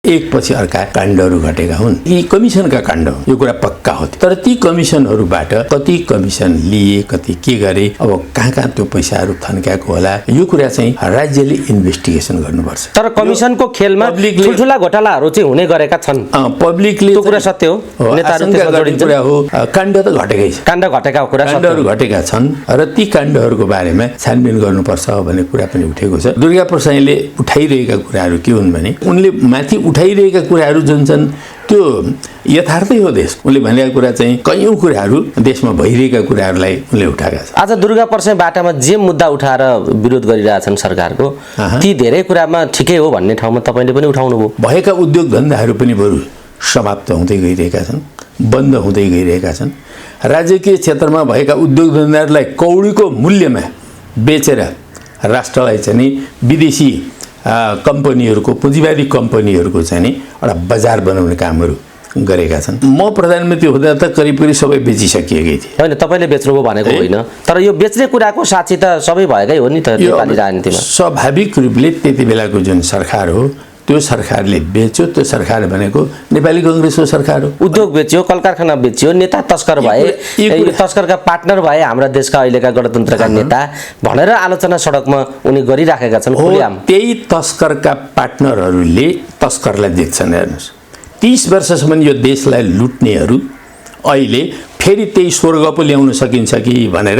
एकपछि अर्का काण्डहरू घटेका हुन्। यी कमिसनका काण्ड हुन्, यो कुरा पक्का हो। तर ती कमिसनहरूबाट कति कमिसन लिए, कति के गरे, अब कहाँ त्यो पैसाहरू थन्क्याएको होला, यो कुरा चाहिँ राज्यले इन्भेस्टिगेसन गर्नुपर्छ। तर कमिसनको खेलमा ठुलठुला घोटालाहरू चाहिँ हुने गरेका छन्। पब्लिकले त्यो कुरा सत्य हो, नेताहरू त्यसमा जोडिन्छ। कुरा हो, काण्ड त घटेकै छ, काण्ड घटेका कुरा काण्डहरू घटेका छन् र ती काण्डहरूको बारेमा छानबिन गर्नुपर्छ भन्ने कुरा पनि उठेको छ। दुर्गा प्रसाईले उठाइरहेका कुराहरू के हुन् भने उनले माथि उठाइरहेका कुराहरू जुन छन् त्यो यथार्थै हो। देश उनले भनेका कुरा चाहिँ कयौं कुराहरू देशमा भइरहेका कुराहरूलाई उनले उठाएका छन्। आज दुर्गा प्रसाई बाटामा जे मुद्दा उठाएर विरोध गरिरहेछन् सरकारको, ती धेरै कुरामा ठिकै हो भन्ने ठाउँमा तपाईले पनि उठाउनु भयो। भएका उद्योग धन्दाहरू पनि बरु समाप्त हुँदै गइरहेका छन्, बन्द हुँदै गइरहेका छन्। राजकीय क्षेत्रमा भएका उद्योग धन्दाहरूलाई कौडीको मूल्यमा बेचेर राष्ट्रलाई चाहिँ विदेशी कम्पनीहरूको, पुँजीवादी कम्पनीहरूको चाहिँ एउटा बजार बनाउने कामहरू गरेका छन्। म प्रधानमन्त्री हुँदा त करिब सबै बेचिसकिएकै थिए। होइन, तपाईँले बेच्नुभयो भनेको होइन, तर यो बेच्ने कुराको साक्षी त सबै भएकै हो नि त नेपाली राजनीतिमा। स्वाभाविक रूपले त्यति बेलाको जुन सरकार हो त्यो सरकारले बेच्यो। त्यो सरकार भनेको नेपाली कांग्रेसको सरकार हो। उद्योग बेच्यो, कलकारखाना बेच्यो, नेता तस्कर भए, तस्करका पार्टनर भए हाम्रा देशका अहिलेका गणतन्त्रका नेता भनेर आलोचना सडकमा उनी गरिराखेका छन्। त्यही तस्करका पार्टनरहरूले तस्करलाई देख्छन्। हेर्नुहोस्, 30 वर्षसम्म यो देशलाई लुट्नेहरू अहिले फेरि त्यही स्वर्ग पो ल्याउन सकिन्छ कि भनेर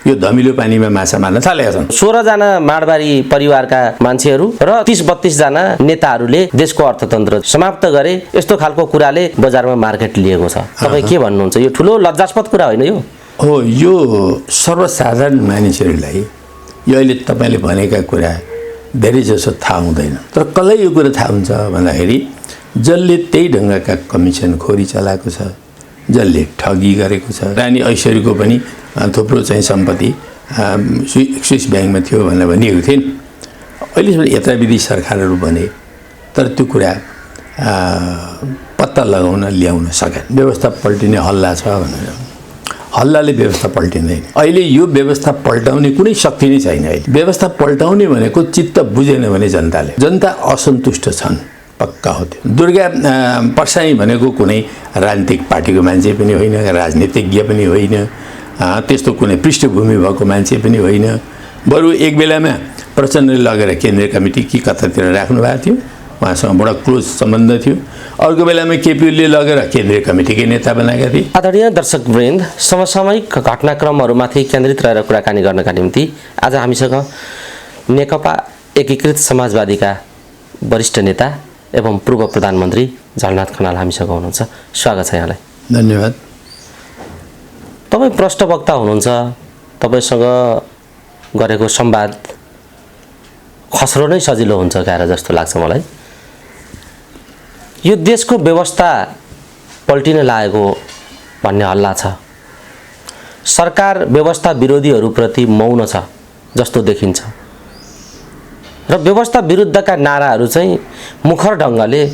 यो धमिलो पानीमा माछा मार्न थालेका छन्। 16 जना माडवारी परिवारका मान्छेहरू र 30-32 जना नेताहरूले देशको अर्थतन्त्र समाप्त गरे। यस्तो खालको कुराले बजारमा मार्केट लिएको छ। तपाईँ के भन्नुहुन्छ? यो ठुलो लज्जास्पद कुरा होइन यो? हो, यो सर्वसाधारण मानिसहरूलाई यो अहिले तपाईँले भनेका कुरा धेरै जसो थाहा हुँदैन। तर कसलाई यो कुरा थाहा हुन्छ भन्दाखेरि जसले त्यही ढङ्गका कमिसन खोरी चलाएको छ, जसले ठगी गरेको छ। रानी ऐश्वर्यको पनि थुप्रो चाहिँ सम्पत्ति स्विस ब्याङ्कमा थियो भनेर भनिएको थियो नि। अहिलेसम्म यत्राविधि सरकारहरू बने तर त्यो कुरा पत्ता लगाउन ल्याउन सकेन। व्यवस्था पल्टिने हल्ला छ भनेर, हल्लाले व्यवस्था पल्टिँदैन। अहिले यो व्यवस्था पल्टाउने कुनै शक्ति नै छैन। अहिले व्यवस्था पल्टाउने भनेको चित्त बुझेन भने जनता असन्तुष्ट छन्, पक्का हो। त्यो दुर्गा प्रसाई भनेको कुनै राजनीतिक पार्टीको मान्छे पनि होइन, राजनीतिज्ञ पनि होइन, त्यस्तो कुनै पृष्ठभूमि भएको मान्छे पनि होइन। बरु एक बेलामा प्रचण्डले लगेर केन्द्रीय कमिटी कि कतातिर राख्नु भएको थियो, उहाँसँग बडा क्लोज सम्बन्ध थियो। अर्को बेलामा केपीले लगेर केन्द्रीय कमिटीकै नेता बनाएका थिए। आदरणीय दर्शकवृन्द, समसामयिक घटनाक्रमहरूमाथि केन्द्रित रहेर कुराकानी गर्नका निम्ति आज हामीसँग नेकपा एकीकृत समाजवादीका वरिष्ठ नेता एवं पूर्व प्रधानमन्त्री झलनाथ खनाल हामीसँग हुनुहुन्छ। स्वागत छ यहाँलाई। धन्यवाद। तपाईँ प्रष्टवक्ता हुनुहुन्छ, तपाईँसँग गरेको संवाद खस्रो नै सजिलो हुन्छ क्या जस्तो लाग्छ मलाई। यो देशको व्यवस्था पल्टिन लागेको भन्ने हल्ला छ। सरकार व्यवस्था विरोधीहरूप्रति मौन छ जस्तो देखिन्छ र व्यवस्था विरुद्धका नाराहरू चाहिँ मुखर ढङ्गले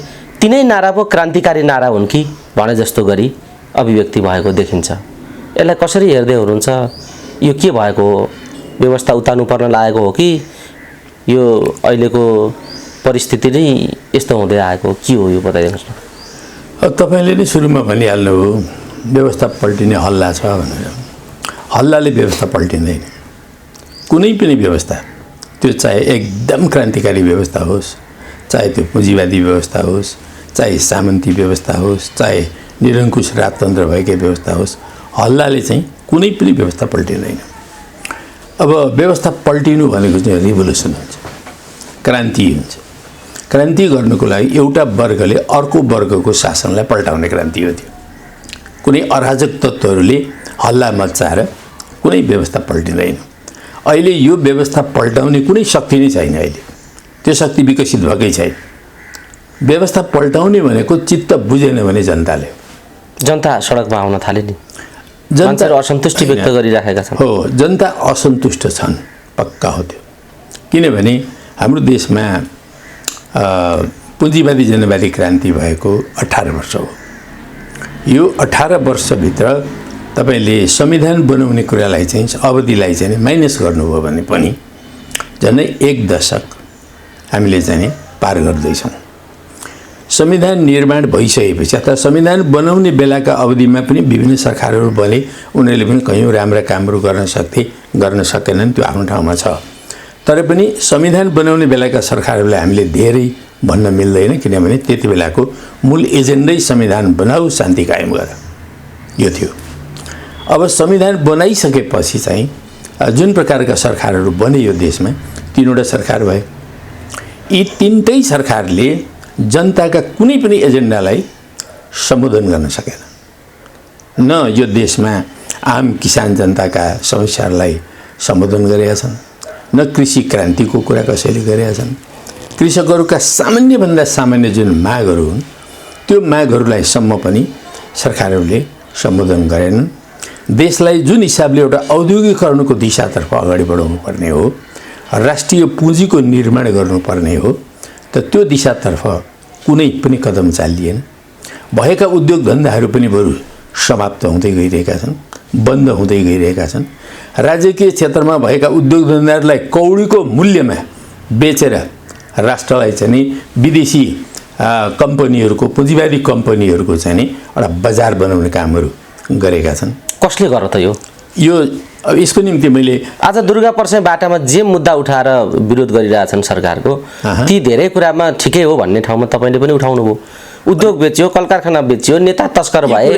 तिनै नारा पो क्रान्तिकारी नारा हुन् कि भने जस्तो गरी अभिव्यक्ति भएको देखिन्छ। यसलाई कसरी हेर्दै हुनुहुन्छ? यो के भएको हो? व्यवस्था उतार्नु पर्न लागेको हो कि यो अहिलेको परिस्थिति नै यस्तो हुँदै आएको के हो? यो बताइदिनुहोस् न। तपाईँले नै सुरुमा भनिहाल्नु हो व्यवस्था पल्टिने हल्ला छ भनेर। हल्लाले व्यवस्था पल्टिँदैन। कुनै पनि व्यवस्था, त्यो चाहे एकदम क्रान्तिकारी व्यवस्था होस्, चाहे त्यो पुँजीवादी व्यवस्था होस्, चाहे सामन्ती व्यवस्था होस्, चाहे निरङ्कुश राजतन्त्र भएकै व्यवस्था होस्, हल्लाले चाहिँ कुनै पनि व्यवस्था पल्टिँदैन। अब व्यवस्था पल्टिनु भनेको चाहिँ रिभोल्युसन हुन्छ, क्रान्ति हुन्छ। क्रान्ति गर्नुको लागि एउटा वर्गले अर्को वर्गको शासनलाई पल्टाउने क्रान्ति हो त्यो। कुनै अराजक तत्त्वहरूले हल्ला मचाएर कुनै व्यवस्था पल्टिँदैन। अहिले यो व्यवस्था पल्टाउने कुनै शक्ति नै छैन। अहिले त्यो शक्ति विकसित भएकै छैन। व्यवस्था पल्टाउने भनेको चित्त बुझेन भने जनता सडकमा आउन थाले नि। जनताहरू असन्तुष्टि व्यक्त गरिराखेका छन्। हो, जनता असन्तुष्ट छन्, पक्का हो त्यो। किनभने हाम्रो देशमा पुँजीवादी जनवादी क्रान्ति भएको 18 वर्ष हो। यो 18 वर्षभित्र तपाईले संविधान बनाउने कुरालाई चाहिँ अवधिलाई चाहिँ माइनस गर्नुभयो भने पनि झन्डै 1 दशक हामीले चाहिँ पार गर्दैछौँ। संविधान निर्माण भइसकेपछि अथवा संविधान बनाउने बेलाका अवधिमा पनि विभिन्न सरकारहरू बने, उनीहरूले पनि कयौँ राम्रा कामहरू गर्न सकेनन्, त्यो आफ्नो ठाउँमा छ। तर पनि संविधान बनाउने बेलाका सरकारहरूलाई हामीले धेरै भन्न मिल्दैन, किनभने त्यति बेलाको मूल एजेन्डै संविधान बनाऊ, शान्ति कायम गर, यो थियो। अब संविधान बनाइसकेपछि चाहिँ जुन प्रकारका सरकारहरू बने यो देशमा, 3वटा सरकार भए। यी 3टै सरकारले जनताका कुनै पनि एजेन्डालाई सम्बोधन गर्न सकेन। न यो देशमा आम किसान जनताका समस्याहरूलाई सम्बोधन गरेका छन्, न कृषि क्रान्तिको कुरा कसैले गरेका छन्। कृषकहरूका सामान्यभन्दा सामान्य जुन मागहरू हुन्, त्यो मागहरूलाई सम्म पनि सरकारहरूले सम्बोधन गरेनन्। देशलाई जुन हिसाबले एउटा औद्योगिकरणको दिशातर्फ अगाडि बढाउनु पर्ने हो, राष्ट्रिय पुँजीको निर्माण गर्नुपर्ने हो, त त्यो दिशातर्फ कुनै पनि कदम चालिएन। भएका उद्योग धन्दाहरू पनि बरु समाप्त हुँदै गइरहेका छन्, बन्द हुँदै गइरहेका छन्। राजकीय क्षेत्रमा भएका उद्योग धन्दाहरूलाई कौडीको मूल्यमा बेचेर राष्ट्रलाई चाहिँ नि विदेशी कम्पनीहरूको, पुँजीवादी कम्पनीहरूको चाहिँ नि एउटा बजार बनाउने कामहरू गरेका छन्। कसले गर त यो अब यसको निम्ति मैले आज दुर्गा पर्से बाटामा जे मुद्दा उठाएर विरोध गरिरहेछन् सरकारको, ती धेरै कुरामा ठिकै हो भन्ने ठाउँमा तपाईँले पनि उठाउनु भयो। उद्योग बेच्यो, कल कारखाना बेच्यो, नेता तस्कर भए,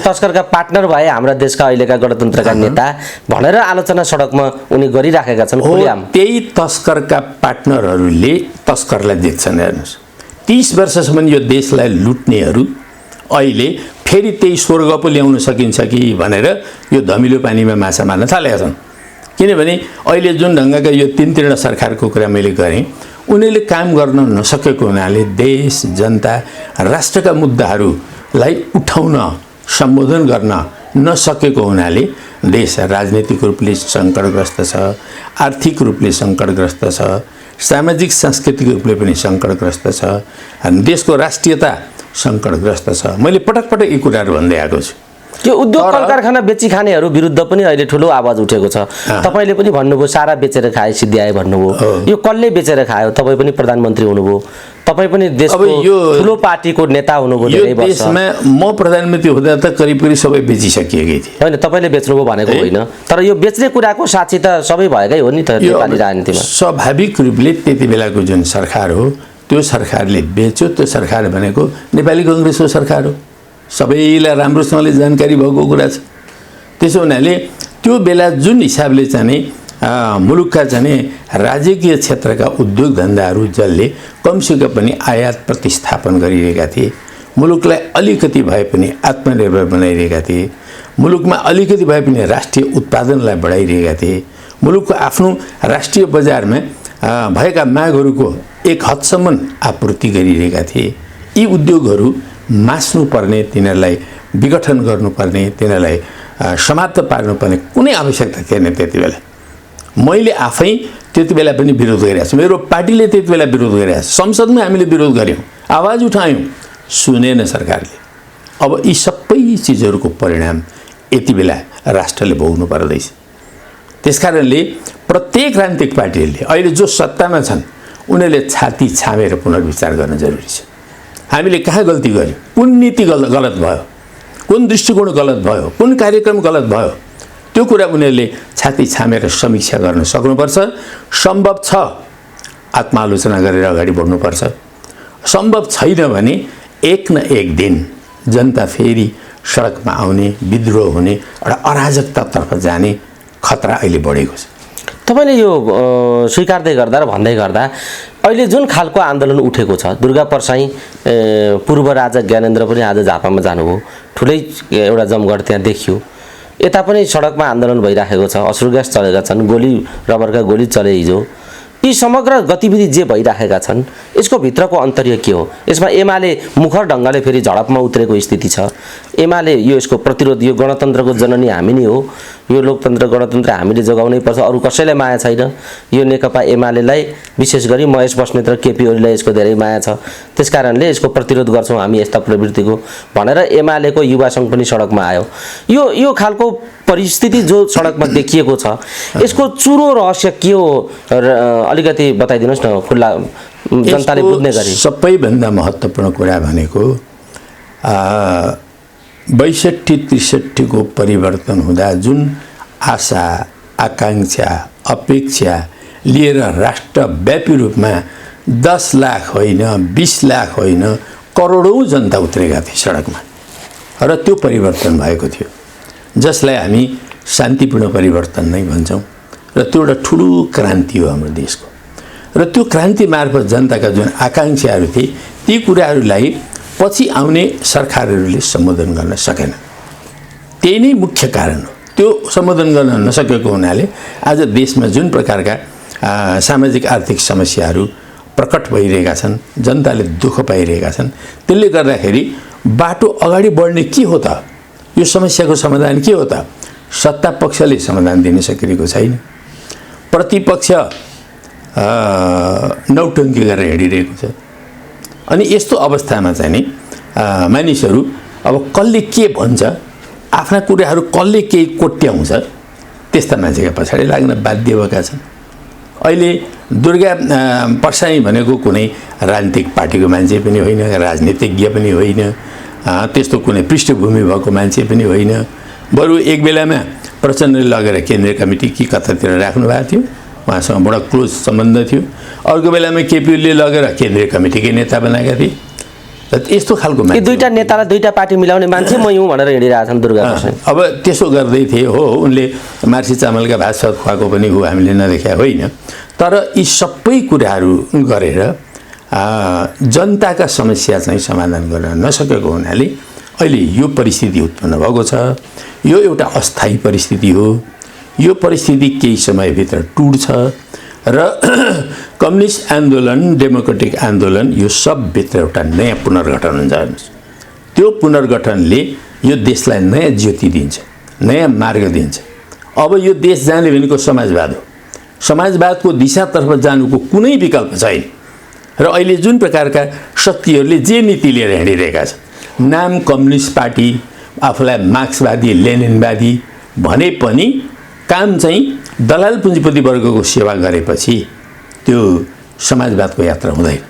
तस्करका पार्टनर भए हाम्रा देशका अहिलेका गणतन्त्रका नेता भनेर आलोचना सडकमा उनी गरिराखेका छन् खुलेआम। त्यही तस्करका पार्टनरहरूले तस्करलाई देख्छन्। हेर्नुहोस्, 30 वर्षसम्म यो देशलाई लुट्नेहरू अहिले फेरि त्यही स्वर्ग पो ल्याउन सकिन्छ कि भनेर यो धमिलो पानीमा माछा मार्न थालेका छन्। किनभने अहिले जुन ढङ्गका यो 3 सरकारको कुरा मैले गरेँ, उनीहरूले काम गर्न नसकेको हुनाले देश, जनता, राष्ट्रका मुद्दाहरूलाई उठाउन, सम्बोधन गर्न नसकेको हुनाले देश राजनीतिक रूपले सङ्कटग्रस्त छ, आर्थिक रूपले सङ्कटग्रस्त छ, सामाजिक सांस्कृतिक रूपले पनि सङ्कटग्रस्त छ, देशको राष्ट्रियता सङ्कटग्रस्त छ। मैले पटक पटक यी कुराहरू भन्दै आएको छु। यो उद्योग कल कारखाना बेची खानेहरू विरुद्ध पनि अहिले ठुलो आवाज उठेको छ। तपाईँले पनि भन्नुभयो सारा बेचेर खाए सिद्ध्याए भन्नुभयो। यो कसले बेचेर खायो? तपाईँ पनि प्रधानमन्त्री हुनुभयो, तपाईँ पनि देशको ठुलो पार्टीको नेता हुनुभयो धेरै वर्ष। देशमा म प्रधानमन्त्री हुँदा त करिब करिब सबै बेचिसकिएकै थिए। होइन, तपाईँले बेच्नुभयो भनेको होइन, तर यो बेच्ने कुराको साक्षी त सबै भएकै हो नि त नेपाली राजनीतिमा। स्वाभाविक रूपले त्यति बेलाको जुन सरकार हो, त्यो सरकारले बेच्यो। त्यो सरकार भनेको नेपाली कङ्ग्रेसको सरकार हो, सबैलाई राम्रोसँगले जानकारी भएको कुरा छ। त्यसो हुनाले त्यो बेला जुन हिसाबले चाहिँ मुलुकका चाहिँ राजकीय क्षेत्रका उद्योग धन्दाहरू जसले कमसेकम पनि आयात प्रतिस्थापन गरिरहेका थिए, मुलुकलाई अलिकति भए पनि आत्मनिर्भर बनाइरहेका थिए, मुलुकमा अलिकति भए पनि राष्ट्रिय उत्पादनलाई बढाइरहेका थिए, मुलुकको आफ्नो राष्ट्रिय बजारमा भएका मागहरूको एक हदसम्म आपूर्ति गरिरहेका थिए। यी उद्योगहरू मास्नुपर्ने, तिनीहरूलाई विघटन गर्नुपर्ने, तिनीहरूलाई समाप्त पार्नुपर्ने कुनै आवश्यकता थिएन। त्यति बेला मैले आफै त्यति बेला पनि विरोध गरिरहेको छु, मेरो पार्टीले त्यति बेला विरोध गरिरहेको छ, संसदमा हामीले विरोध गऱ्यौँ, आवाज उठायौँ, सुनेन सरकारले। अब यी सबै चिजहरूको परिणाम यति बेला राष्ट्रले भोग्नु पर्दैछ। त्यसकारणले प्रत्येक राजनीतिक पार्टीहरूले अहिले जो सत्तामा छन् उनीहरूले छाती छामेर पुनर्विचार गर्न जरुरी छ। हामीले कहाँ गल्ती गर्यौँ, कुन नीति गलत भयो, कुन दृष्टिकोण गलत भयो, कुन कार्यक्रम गलत भयो, त्यो कुरा उनीहरूले छाती छामेर समीक्षा गर्न सक्नुपर्छ। सम्भव छ आत्मालोचना गरेर अगाडि बढ्नुपर्छ। सम्भव छैन भने एक न एक दिन जनता फेरि सडकमा आउने, विद्रोह हुने, एउटा अराजकतातर्फ जाने खतरा अहिले बढेको छ। तपाईँले यो स्वीकार्दै गर्दा र भन्दै गर्दा अहिले जुन खालको आन्दोलन उठेको छ, दुर्गा परसाई पूर्व राजा ज्ञानेन्द्र पनि आज झापामा जानुभयो, ठुलै एउटा जमघट त्यहाँ देखियो। यता पनि सडकमा आन्दोलन भइराखेको छ, अश्रु ग्यास चलेका छन्, गोली रबरका गोली चले हिजो। यी समग्र गतिविधि जे भइराखेका छन् यसको भित्रको अन्तर्य के हो? यसमा एमाले मुखर ढङ्गले फेरि झडपमा उत्रेको स्थिति छ। एमाले यो यसको प्रतिरोध, यो गणतन्त्रको जननी हामी नै हो, यो लोकतन्त्र गणतन्त्र हामीले जोगाउनै पर्छ, अरू कसैलाई माया छैन। यो नेकपा एमालेलाई विशेष गरी महेश बस्नेत र केपी ओलीलाई यसको धेरै माया छ, त्यसकारणले यसको प्रतिरोध गर्छौँ हामी यस्ता प्रवृत्तिको भनेर एमालेको युवा सङ्घ पनि सडकमा आयो। यो खालको परिस्थिति जो सडकमा देखिएको छ, यसको चुरो रहस्य के हो? अलिकति बताइदिनुहोस् न खुल्ला जनताले बुझ्ने गरी। सबैभन्दा महत्त्वपूर्ण कुरा भनेको 62-63 को परिवर्तन हुँदा जुन आशा आकांक्षा अपेक्षा लिएर राष्ट्रव्यापी रूपमा 10 लाख होइन 20 लाख होइन करोडौँ जनता उत्रेका थिए सडकमा र त्यो परिवर्तन भएको थियो, जसलाई हामी शान्तिपूर्ण परिवर्तन नै भन्छौँ र त्यो एउटा ठुलो क्रान्ति हो हाम्रो देशको। र त्यो क्रान्ति मार्फत जनताका जुन आकांक्षाहरू थिए ती कुराहरूलाई पछि आउने सरकारहरूले सम्बोधन गर्न सकेन। त्यही नै मुख्य कारण हो। त्यो सम्बोधन गर्न नसकेको हुनाले आज देशमा जुन प्रकारका सामाजिक आर्थिक समस्याहरू प्रकट भइरहेका छन्, जनताले दुःख पाइरहेका छन्, त्यसले गर्दाखेरि बाटो अगाडि बढ्ने के हो त? यो समस्याको समाधान के हो त? सत्ता पक्षले समाधान दिन सकिरहेको छैन, प्रतिपक्ष नौटङ्की गरेर हिँडिरहेको छ। अनि यस्तो अवस्थामा चाहिँ नि मानिसहरू अब कसले के भन्छ, आफ्ना कुराहरू कसले केही कोट्याउँछ, त्यस्ता मान्छेका पछाडि लाग्न बाध्य भएका छन्। अहिले दुर्गा प्रसाई भनेको कुनै राजनीतिक पार्टीको मान्छे पनि होइन, राजनीतिज्ञ पनि होइन, त्यस्तो कुनै पृष्ठभूमि भएको मान्छे पनि होइन। बरु एक बेलामा प्रचण्डले लगेर केन्द्रीय कमिटी कि कतातिर राख्नु भएको थियो, उहाँसँग बडा क्लोज सम्बन्ध थियो। अर्को बेलामा केपीले लगेर केन्द्रीय कमिटीकै नेता बनाएका थिए। र यस्तो खालको मान्छे दुईटा नेतालाई दुईटा पार्टी मिलाउने मान्छे म हुँ भनेर हिँडिरहेछन् दुर्गा प्रसाई। अब त्यसो गर्दै थिए हो, उनले मार्सी चामलका भात सात खुवाएको पनि हो, हामीले नदेखे होइन। तर यी सबै कुराहरू गरेर जनताका समस्या चाहिँ समाधान गर्न नसकेको हुनाले अहिले यो परिस्थिति उत्पन्न भएको छ। यो एउटा अस्थायी परिस्थिति हो। यो परिस्थिति केही समयभित्र टुट्छ र कम्युनिस्ट आन्दोलन, डेमोक्रेटिक आन्दोलन यो सबभित्र एउटा नयाँ पुनर्गठन हुन्छ। त्यो पुनर्गठनले यो देशलाई नयाँ ज्योति दिन्छ, नयाँ मार्ग दिन्छ। अब यो देश जाने भनेको समाजवाद हो। समाजवादको दिशातर्फ जानुको कुनै विकल्प छैन। र अहिले जुन प्रकारका शक्तिहरूले जे नीति लिएर हिँडिरहेका छन्, नाम कम्युनिस्ट पार्टी, आफूलाई मार्क्सवादी लेनिनवादी भने पनि काम चाहिँ दलाल पुँजीपति वर्गको सेवा गरेपछि त्यो समाजवादको यात्रा हुँदैन।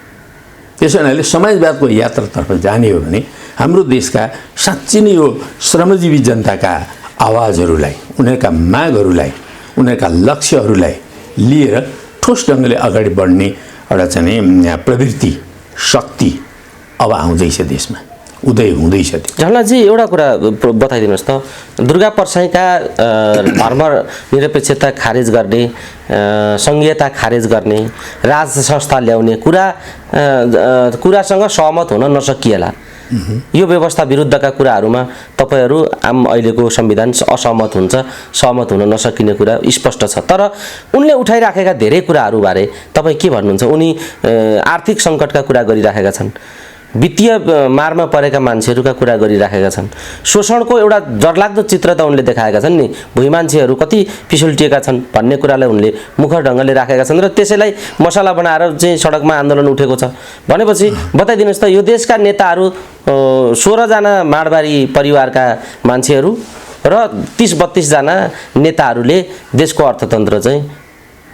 त्यसो हुनाले समाजवादको यात्रातर्फ जाने हो भने हाम्रो देशका साँच्चै नै यो श्रमजीवी जनताका आवाजहरूलाई, उनीहरूका मागहरूलाई, उनीहरूका लक्ष्यहरूलाई लिएर ठोस ढङ्गले अगाडि बढ्ने एउटा चाहिँ प्रवृत्ति शक्ति अब आउँदैछ, देशमा उदय हुँदैछ। झलनाथजी एउटा कुरा बताइदिनुहोस् त, दुर्गा प्रसाईका धर्मनिरपेक्षता खारेज गर्ने, सङ्घीयता खारेज गर्ने, राज संस्था ल्याउने कुरासँग सहमत हुन नसकिएला। यो व्यवस्था विरुद्धका कुराहरूमा तपाईहरू आम अहिलेको संविधान असहमत हुन्छ, सहमत हुन नसकिने कुरा स्पष्ट छ। तर उनले उठाइराखेका धेरै कुराहरूबारे तपाईँ के भन्नुहुन्छ? उनी आर्थिक सङ्कटका कुरा गरिराखेका छन्, वित्तीय मारमा परेका मान्छेहरूका कुरा गरिराखेका छन्, शोषणको एउटा डरलाग्दो चित्र त उनले देखाएका छन् नि, भुइँ मान्छेहरू कति पिछुल्टिएका छन् भन्ने कुरालाई उनले मुखर ढङ्गले राखेका छन् र त्यसैलाई मसला बनाएर चाहिँ सडकमा आन्दोलन उठेको छ भनेपछि बताइदिनुहोस् त, यो देशका नेताहरू 16 जना माडवारी परिवारका मान्छेहरू र 30-32 जना नेताहरूले देशको अर्थतन्त्र चाहिँ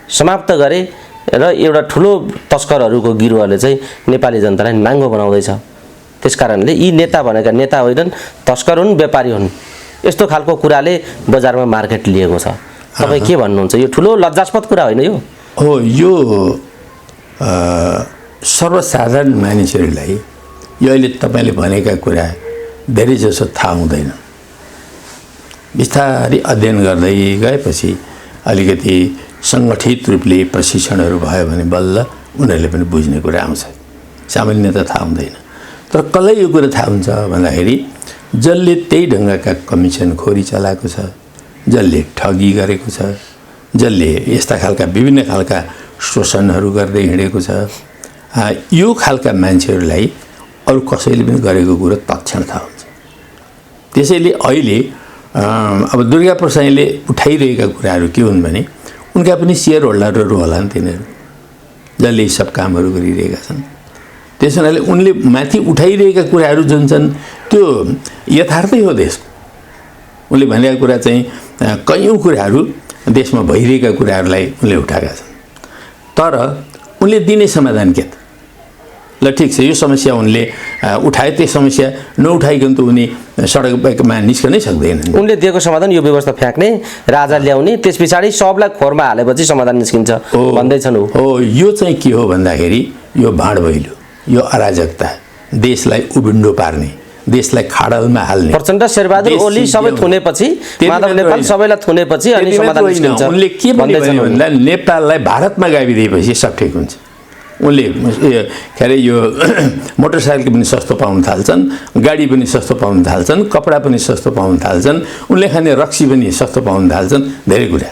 समाप्त गरे र एउटा ठुलो तस्करहरूको गिरोहले चाहिँ नेपाली जनतालाई नाङ्गो बनाउँदैछ। त्यसकारणले यी नेता भनेका नेता होइनन्, तस्कर हुन्, व्यापारी हुन्। यस्तो खालको कुराले बजारमा मार्केट लिएको छ। तपाईँ के भन्नुहुन्छ? यो ठुलो लज्जास्पद कुरा होइन यो? हो, यो सर्वसाधारण मानिसहरूलाई यो अहिले तपाईँले भनेका कुरा धेरै जसो थाहा हुँदैन। बिस्तारै अध्ययन गर्दै गएपछि अलिकति सङ्गठित रूपले प्रशिक्षणहरू भयो भने बल्ल उनीहरूले पनि बुझ्ने कुरा आउँछ। सामान्य त थाहा हुँदैन। तर कसलाई यो कुरा थाहा हुन्छ भन्दाखेरि जसले त्यही ढङ्गका कमिसनखोरी चलाएको छ, जसले ठगी गरेको छ, जसले यस्ता खालका विभिन्न खालका शोषणहरू गर्दै हिँडेको छ, यो खालका मान्छेहरूलाई अरू कसैले पनि गरेको कुरो तत्क्षण थाहा हुन्छ। त्यसैले अहिले अब दुर्गा प्रसाईले उठाइरहेका कुराहरू के हुन् भने उनका पनि सेयर होल्डरहरू होला नि, तिनीहरू जसले यी सब कामहरू गरिरहेका छन्। त्यस हुनाले उनले माथि उठाइरहेका कुराहरू जुन छन् त्यो यथार्थै हो देशको। उनले भनेका कुरा चाहिँ कयौँ कुराहरू देशमा भइरहेका कुराहरूलाई उनले उठाएका छन्। तर उनले दिने समाधान के त? ल ठिक छ यो समस्या उनले उठाए, त्यो समस्या नउठाइकन त उनी सडकमा निस्कनै सक्दैनन्। उनले दिएको समाधान यो व्यवस्था फ्याँक्ने, राजा ल्याउने, त्यस पछाडि सबलाई खोरमा हालेपछि समाधान निस्किन्छ भन्दैछन्। हो, यो चाहिँ के हो भन्दाखेरि यो भाँडभैलो, यो अराजकता, देशलाई उबिन्डो पार्ने, देशलाई खाडलमा हाल्ने। प्रचण्ड, शेरबहादुर ओली सबै थुनेपछि, माधव नेपाल सबैलाई थुनेपछि अनि समाधान निस्किन्छ। उनले के भन्दैछन् भन्दा नेपाललाई भारतमा गाविदिएपछि सब ठिक हुन्छ। उनले के अरे यो मोटरसाइकल पनि सस्तो पाउन थाल्छन्, गाडी पनि सस्तो पाउन थाल्छन्, कपडा पनि सस्तो पाउन थाल्छन्, उनले खाने रक्सी पनि सस्तो पाउन थाल्छन्, धेरै कुरा।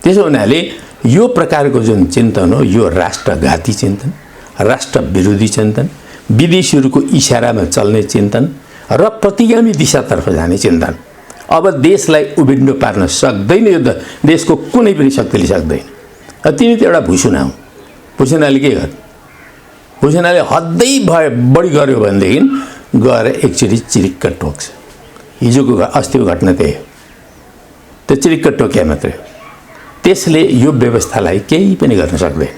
त्यसो हुनाले यो प्रकारको जुन चिन्तन हो यो राष्ट्रघाती चिन्तन, राष्ट्र विरोधी चिन्तन, विदेशीहरूको इसारामा चल्ने चिन्तन र प्रतिगामी दिशातर्फ जाने चिन्तन। अब देशलाई उबिन्डो पार्न सक्दैन यो देशको कुनै पनि शक्तिले सक्दैन। तिमी त एउटा भुसुना हौ, भुसुनाले के गर्नु? भुसुनाले हदै बढी गर्यो भनेदेखि गएर एकचोटि चिरिक्क टोक्छ। हिजोको अस्तिको घटना त्यही हो, त्यो चिरिक्क टोक्या मात्रै हो। त्यसले यो व्यवस्थालाई केही पनि गर्न सक्दैन।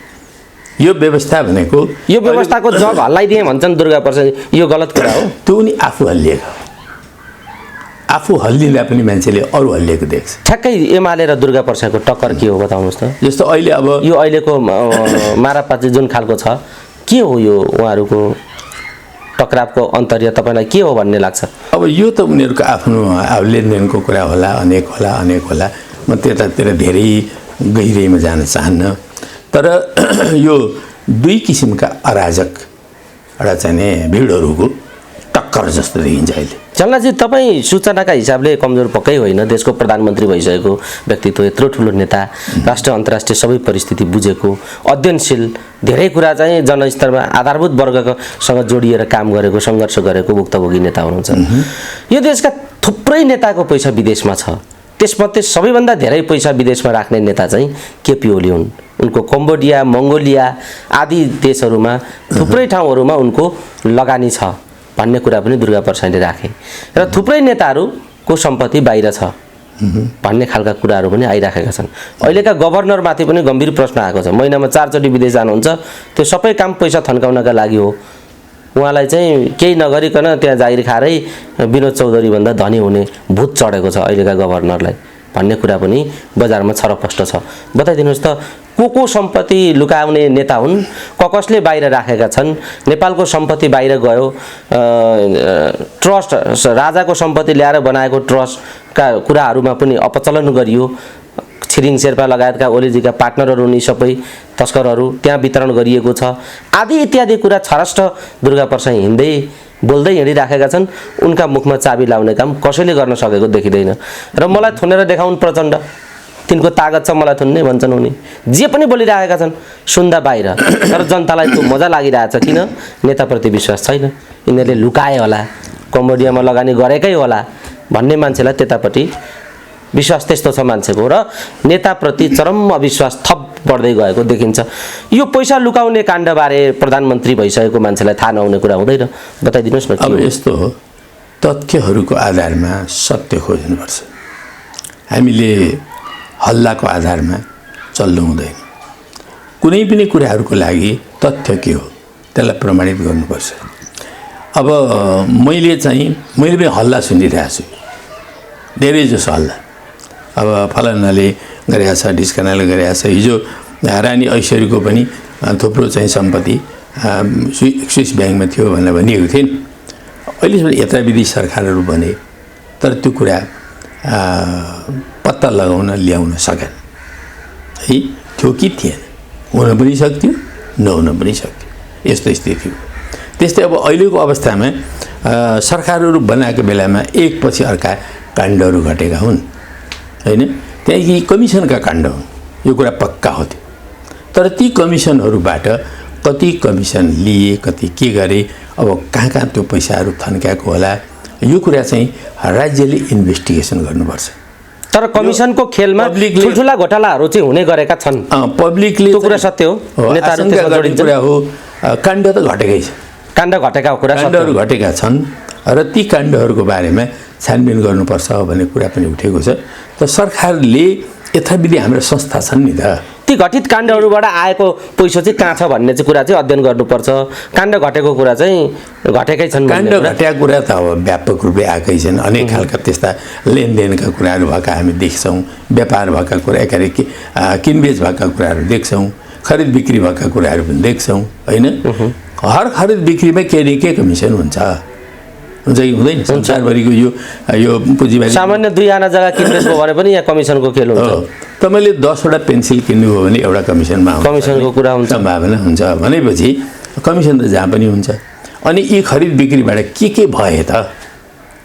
यो व्यवस्था भनेको, यो व्यवस्थाको जग हल्लाइदिए भन्छन् दुर्गा प्रसाद, यो गलत कुरा हो। त्यो उनी आफू हल्लिएको, आफू हल्लिँदा पनि मान्छेले अरू हल्लिएको देख्छ। ठ्याक्कै एमाले र दुर्गा प्रसादको टक्कर के हो बताउनुहोस् त। जस्तो अहिले अब यो अहिलेको मारापाची जुन खालको छ, के हो यो उहाँहरूको टक्रावको अन्तर्य तपाईँलाई के हो भन्ने लाग्छ? अब यो त उनीहरूको आफ्नो अब लेनदेनको कुरा होला, अनेक होला। म त्यतातिर धेरै गहिराइमा जान चाहन्न, तर यो दुई किसिमका अराजक एउटा चाहिँ भिडहरूको टक्कर जस्तो देखिन्छ अहिले। चल्लाजी, तपाईँ सूचनाका हिसाबले कमजोर पक्कै होइन, देशको प्रधानमन्त्री भइसकेको व्यक्तित्व, यत्रो ठुलो नेता, राष्ट्रिय अन्तर्राष्ट्रिय सबै परिस्थिति बुझेको, अध्ययनशील, धेरै कुरा चाहिँ जनस्तरमा आधारभूत वर्गसँग जोडिएर काम गरेको, सङ्घर्ष गरेको भुक्तभोगी नेता हुनुहुन्छ। यो देशका थुप्रै नेताको पैसा विदेशमा छ, त्यसमध्ये सबैभन्दा धेरै पैसा विदेशमा राख्ने नेता चाहिँ केपी ओली हुन्। उनको कम्बोडिया, मङ्गोलिया आदि देशहरूमा थुप्रै ठाउँहरूमा उनको लगानी छ भन्ने कुरा पनि दुर्गा प्रसादले राखे र थुप्रै नेताहरूको सम्पत्ति बाहिर छ भन्ने खालका कुराहरू पनि आइराखेका छन्। अहिलेका गभर्नरमाथि पनि गम्भीर प्रश्न आएको छ। महिनामा 4 चोटि विदेश जानुहुन्छ, त्यो सबै काम पैसा थन्काउनका लागि हो। उहाँलाई चाहिँ केही नगरिकन त्यहाँ जागिर खाएरै विनोद चौधरी भन्दा धनी हुने भूत चढेको छ अहिलेका गभर्नरलाई भन्ने कुरा पनि बजारमा छरपष्ट छ। बताइदिनुहोस् त, को सम्पत्ति लुकाउने नेता हुन्, कसले बाहिर राखेका छन्? नेपालको सम्पत्ति बाहिर गयो, ट्रस्ट, राजाको सम्पत्ति ल्याएर बनाएको ट्रस्टका कुराहरूमा पनि अपचलन गरियो। छिरिङ शेर्पा लगायतका ओलीजीका पार्टनरहरू नि सबै तस्करहरू त्यहाँ वितरण गरिएको छ आदि इत्यादि कुरा छरष्ट दुर्गा प्रसाद हिँड्दै बोल्दै हिँडिराखेका छन्। उनका मुखमा चाबी लाउने काम कसैले गर्न सकेको देखिँदैन र मलाई थुनेर देखाउन प्रचण्ड, तिनको तागत छ मलाई थुन्ने भन्छन् उनी। जे पनि बोलिरहेका छन् सुन्दा बाहिर, तर जनतालाई त्यो मजा लागिरहेछ। किन? नेताप्रति विश्वास छैन, यिनीहरूले लुकाए होला, कम्बोडियामा लगानी गरेकै होला भन्ने मान्छेलाई त्यतापट्टि विश्वास त्यस्तो छ मान्छेको र नेताप्रति चरम अविश्वास थप बढ्दै गएको देखिन्छ। यो पैसा लुकाउने काण्डबारे प्रधानमन्त्री भइसकेको मान्छेलाई थाहा नहुने कुरा हुँदैन। बताइदिनुहोस् न। अब यस्तो हो, तथ्यहरूको आधारमा सत्य खोज्नुपर्छ। हामीले हल्लाको आधारमा चल्नु हुँदैन। कुनै पनि कुराहरूको लागि तथ्य के हो त्यसलाई प्रमाणित गर्नुपर्छ। अब मैले पनि हल्ला सुनिरहेको छु, धेरै जसो हल्ला। अब फलानाले गरेका छ, ढिस्कानाले गरेका छ। हिजो रानी ऐश्वर्यको पनि थुप्रो चाहिँ सम्पत्ति स्विस ब्याङ्कमा थियो भनेर भनिएको थियो नि। अहिलेसम्म यत्र विदेश सरकारहरू बने, तर त्यो कुरा पत्ता लगाउन ल्याउन सकेन है। थियो कि थिएन, हुन पनि सक्थ्यो, नहुन पनि सक्थ्यो, यस्तो स्थिति हो। त्यस्तै अब अहिलेको अवस्थामा सरकारहरू बनाएको बेलामा एकपछि अर्का काण्डहरू घटेका हुन् होइन। त्यहाँ कमिसनका काण्ड हुन्, यो कुरा पक्का हो त्यो। तर ती कमिसनहरूबाट कति कमिसन लिए, कति के गरे, अब कहाँ कहाँ त्यो पैसाहरू थन्क्याएको होला, यो कुरा चाहिँ राज्यले इन्भेस्टिगेसन गर्नुपर्छ। तर कमिसनको खेलमा ठुल्ठुला घोटालाहरू चाहिँ हुने गरेका छन्। पब्लिकले त्यो कुरा सत्य हो, नेताहरू त्यसमा जोडिन्छ। कुरा हो, काण्ड त घटेकै छ, घटेका कुरा काण्डहरू घटेका छन् र ती काण्डहरूको बारेमा छानबिन गर्नुपर्छ भन्ने कुरा पनि उठेको छ। त सरकारले यथाविधि हाम्रो संस्था छन् नि त। ती घटित काण्डहरूबाट आएको पैसा चाहिँ कहाँ छ भन्ने चाहिँ कुरा चाहिँ अध्ययन गर्नुपर्छ। काण्ड घटेको कुरा चाहिँ घटेकै छन्। काण्ड घटेका कुरा त अब व्यापक रूपले आएकै छन्। अनेक खालका त्यस्ता लेनदेनका कुराहरू भएका हामी देख्छौँ, व्यापार भएका कुरा एकारे किनबेच भएका कुराहरू देख्छौँ, खरिद बिक्री भएका कुराहरू पनि देख्छौँ होइन। हर खरिद बिक्रीमा के न के कमिसन हुन्छ कि हुँदैन? संसारभरिको यो पुँजीबारी सामान्य 2 आना जग्गा किनबेच भयो भने पनि यहाँ कमिसनको खेल हुन्छ। तपाईँले 10वटा पेन्सिल किन्नुभयो भने एउटा कमिसनमा कमिसनको कुरा हुन्छ, सम्भावना हुन्छ भनेपछि कमिसन त जहाँ पनि हुन्छ। अनि यी खरिद बिक्रीबाट के भए त?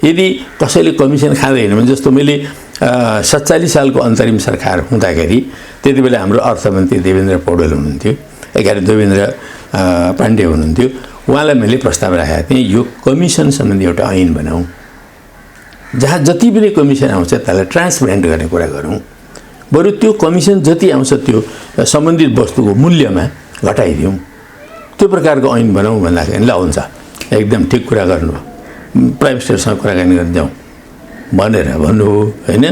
यदि कसैले कमिसन खाँदैन भने, जस्तो मैले 47 सालको अन्तरिम सरकार हुँदाखेरि त्यति बेला हाम्रो अर्थमन्त्री देवेन्द्र पौडेल हुनुहुन्थ्यो, देवेन्द्र पाण्डे हुनुहुन्थ्यो। उहाँलाई मैले प्रस्ताव राखेको थिएँ, यो कमिसन सम्बन्धी एउटा ऐन बनाऊँ, जहाँ जति पनि कमिसन आउँछ त्यसलाई ट्रान्सपेरेन्ट गर्ने कुरा गरौँ। बरु त्यो कमिसन जति आउँछ त्यो सम्बन्धित वस्तुको मूल्यमा घटाइदिउँ, त्यो प्रकारको ऐन बनाऊँ भन्दाखेरि ल हुन्छ, एकदम ठिक कुरा गर्नुभयो, प्राइम मिनिस्टरसँग कुराकानी गर्न जाउँ भनेर भन्नुभयो होइन।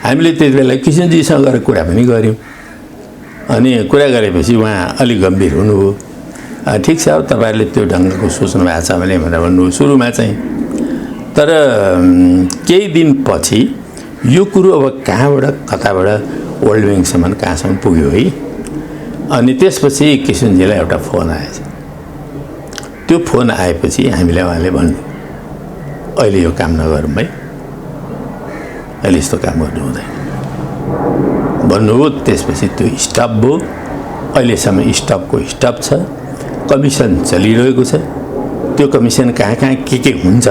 हामीले त्यति बेला किसनजीसँग गएर कुरा पनि गऱ्यौँ। अनि कुरा गरेपछि उहाँ अलिक गम्भीर हुनुभयो। ठिक छ, अब तपाईँहरूले त्यो ढङ्गको सोच्नु भएको छ भने भनेर भन्नुभयो सुरुमा चाहिँ। तर केही दिनपछि यो कुरो अब कहाँबाट कताबाट वर्ल्ड ब्याङ्कसम्म कहाँसम्म पुग्यो है। अनि त्यसपछि किसनजीलाई एउटा फोन आएछ। त्यो फोन आएपछि हामीले उहाँले भन्नु, अहिले यो काम नगरौँ है, अहिले यस्तो काम गर्नु हुँदैन भन्नुभयो। त्यसपछि त्यो स्टप भयो। अहिलेसम्म स्टपको स्टप छ, कमिसन चलिरहेको छ। त्यो कमिसन कहाँ के हुन्छ,